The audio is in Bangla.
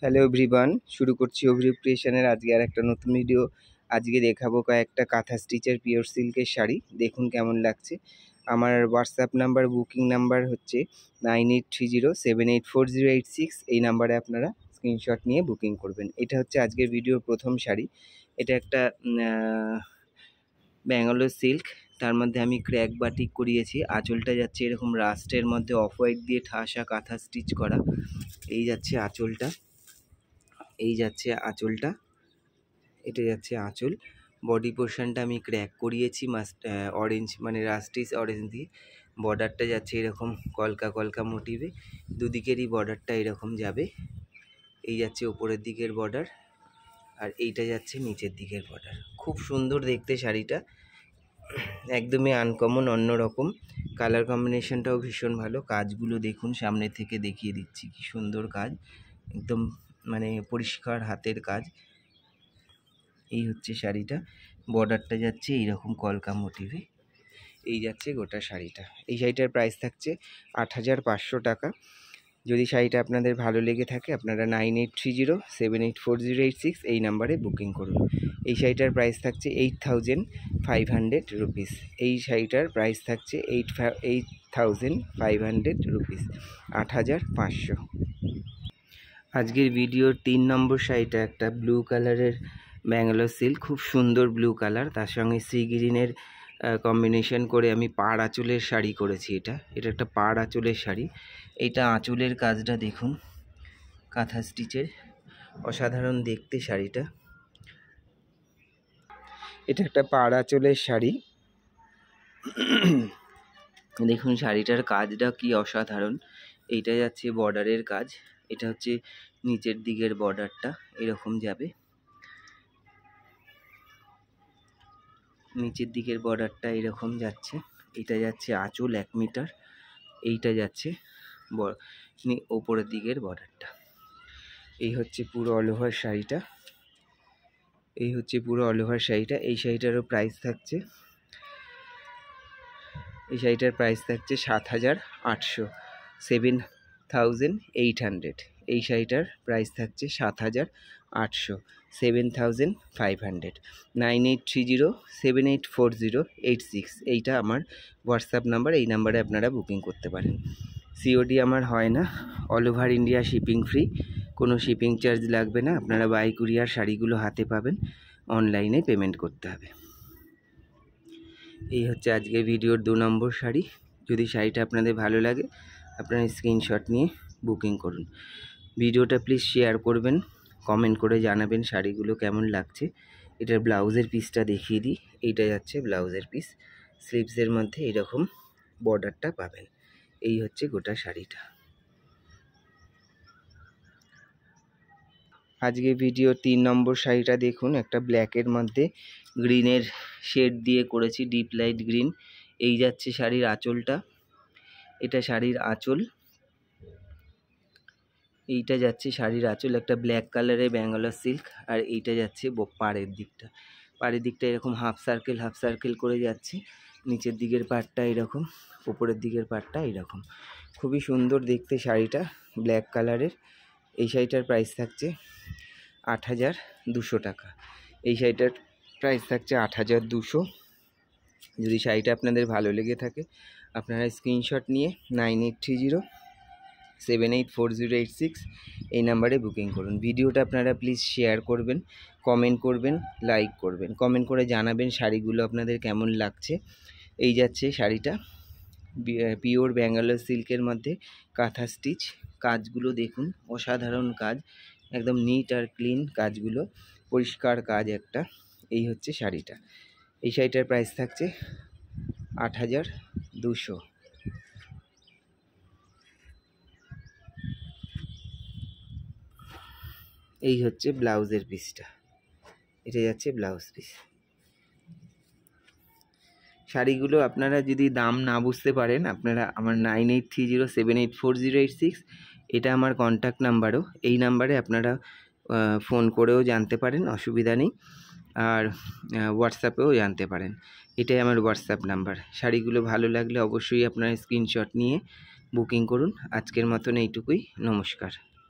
হ্যালো এভরিওয়ান, শুরু করছি অভিরূপ ক্রিয়েশনের আজকে আর একটা নতুন ভিডিও। আজকে দেখাবো কয়েকটা কাঁথা স্টিচের পিওর সিল্কের শাড়ি। দেখুন কেমন লাগছে। আমার হোয়াটসঅ্যাপ নাম্বার, বুকিং নাম্বার হচ্ছে 9830784086। এই নাম্বারে আপনারা স্ক্রিনশট নিয়ে বুকিং করবেন। এটা হচ্ছে আজকের ভিডিওর প্রথম শাড়ি। এটা একটা ব্যাঙ্গালোর সিল্ক, তার মধ্যে আমি ক্র্যাক বাটিক করিয়েছি। আঁচলটা যাচ্ছে এরকম রাস্টের মধ্যে অফ হোয়াইট দিয়ে ঠাসা কাঁথা স্টিচ করা। এই যাচ্ছে আঁচলটা, এই যাচ্ছে আঁচলটা, এটা যাচ্ছে আঁচল। বডি পোর্শনটা আমি ক্র্যাক করিয়েছি অরেঞ্জ মানে রাস্টিস অরেঞ্জ দিয়ে। বর্ডারটা যাচ্ছে এরকম কলকা কলকা মোটিভে, দুদিকেরই বর্ডারটা এরকম যাবে। এই যাচ্ছে ওপরের দিকের বর্ডার, আর এইটা যাচ্ছে নিচের দিকের বর্ডার। খুব সুন্দর দেখতে শাড়িটা, একদমই আনকমন, অন্যরকম। কালার কম্বিনেশনটাও ভীষণ ভালো। কাজগুলো দেখুন, সামনে থেকে দেখিয়ে দিচ্ছি কি সুন্দর কাজ, একদম মানে পরিষ্কার হাতের কাজ। এই হচ্ছে শাড়িটা, বর্ডারটা যাচ্ছে এইরকম কলকা মোটিভে। এই যাচ্ছে গোটা শাড়িটা। এই শাড়িটার প্রাইস থাকছে 8500 টাকা। যদি শাড়িটা আপনাদের ভালো লেগে থাকে আপনারা 9830784086 এই নাম্বারে বুকিং করুন। এই শাড়িটার প্রাইস থাকছে 8500 রুপিস। এই শাড়িটার প্রাইস থাকছে 8500 রুপিস, 8500। আজকের ভিডিওর 3 নম্বর শাড়িটা একটা ব্লু কালারের ব্যাঙ্গালোর সিল্ক, খুব সুন্দর ব্লু কালার, তার সঙ্গে সি গ্রিনের কম্বিনেশন করে আমি পাড় আঁচলের শাড়ি করেছি। এটা একটা পাড় আঁচলের শাড়ি। এইটা আঁচলের কাজটা দেখুন, কাঁথা স্টিচের, অসাধারণ দেখতে শাড়িটা। এটা একটা পাড় আঁচলের শাড়ি। দেখুন শাড়িটার কাজটা কি অসাধারণ। এইটা যাচ্ছে বর্ডারের কাজ, এটা হচ্ছে নিচের দিকের বর্ডারটা এরকম যাবে, নিচের দিকের বর্ডারটা এরকম যাচ্ছে। এটা যাচ্ছে আঁচল 1 মিটার, এইটা যাচ্ছে ওপরের দিকের বর্ডারটা। এই হচ্ছে পুরো অল ওভার শাড়িটা, এই হচ্ছে পুরো অল ওভার শাড়িটা। এই শাড়িটারও প্রাইস থাকছে, এই শাড়িটার প্রাইস থাকছে 7800, 7800। এই শাড়িটার প্রাইস থাকছে 7800, 7500। 9830784086 এইটা আমার হোয়াটসঅ্যাপ নাম্বার। এই নাম্বারে আপনারা বুকিং করতে পারেন। সিওডি আমার হয় না, all over India shipping free, কোনো শিপিং চার্জ লাগবে না। আপনারা বাই কুরিয়ার শাড়িগুলো হাতে পাবেন, অনলাইনে পেমেন্ট করতে হবে। এই হচ্ছে আজকে ভিডিওর 2 নম্বর শাড়ি। যদি শাড়িটা আপনাদের ভালো লাগে আপনারা স্ক্রিনশট নিয়ে বুকিং করুন। ভিডিওটা প্লিজ শেয়ার করবেন, কমেন্ট করে জানাবেন শাড়িগুলো কেমন লাগছে। এটার ব্লাউজের পিসটা দেখিয়ে দিই। এইটা যাচ্ছে ব্লাউজের পিস, স্লিভসের মধ্যে এরকম বর্ডারটা পাবেন। এই হচ্ছে গোটা শাড়িটা। আজকে ভিডিও 3 নম্বর শাড়িটা দেখুন, একটা ব্ল্যাকের মধ্যে গ্রিনের শেড দিয়ে করেছি, ডিপ লাইট গ্রিন। এই যাচ্ছে শাড়ির আঁচলটা, এটা শাড়ির আঁচল, এইটা যাচ্ছে শাড়ির আঁচল, একটা ব্ল্যাক কালারের ব্যাঙ্গালোর সিল্ক। আর এইটা যাচ্ছে পাড়ের দিকটা, পাড়ের দিকটা এরকম হাফ সার্কেল করে যাচ্ছে। নিচের দিকের পাড়টা এরকম, উপরের দিকের পাড়টা এরকম। খুবই সুন্দর দেখতে শাড়িটা, ব্ল্যাক কালারের। এই শাড়িটার প্রাইস থাকছে 8200 টাকা। এই শাড়িটার প্রাইস থাকছে 8200। যদি শাড়িটা আপনাদের ভালো লেগে থাকে আপনারা স্ক্রিনশট নিয়ে 9830784086 এই নাম্বারে বুকিং করুন। ভিডিওটা আপনারা প্লিজ শেয়ার করবেন, কমেন্ট করবেন, লাইক করবেন, কমেন্ট করে জানাবেন শাড়িগুলো আপনাদের কেমন লাগছে। এই যাচ্ছে শাড়িটা, পিওর ব্যাঙ্গালোর সিল্কের মধ্যে কাঁথা স্টিচ। কাজগুলো দেখুন, অসাধারণ কাজ, একদম নিট আর ক্লিন কাজগুলো, পরিষ্কার কাজ একটা। এই হচ্ছে শাড়িটা। এই শাড়িটার প্রাইস থাকছে 8200। এই হচ্ছে ব্লাউজের পিসটা, এটা যাচ্ছে ব্লাউজ পিস। শাড়িগুলো আপনারা যদি দাম না বুঝতে পারেন আপনারা আমার 9830784086 এটা আমার কন্ট্যাক্ট নাম্বারও। এই নাম্বারে আপনারা ফোন করেও জানতে পারেন, অসুবিধা নেই। আর হোয়াটসঅ্যাপেও জানতে পারেন, এটাই আমার হোয়াটসঅ্যাপ নাম্বার। শাড়িগুলো ভালো লাগলে অবশ্যই আপনারা স্ক্রিনশট নিয়ে বুকিং করুন। আজকের মতন এইটুকুই, নমস্কার।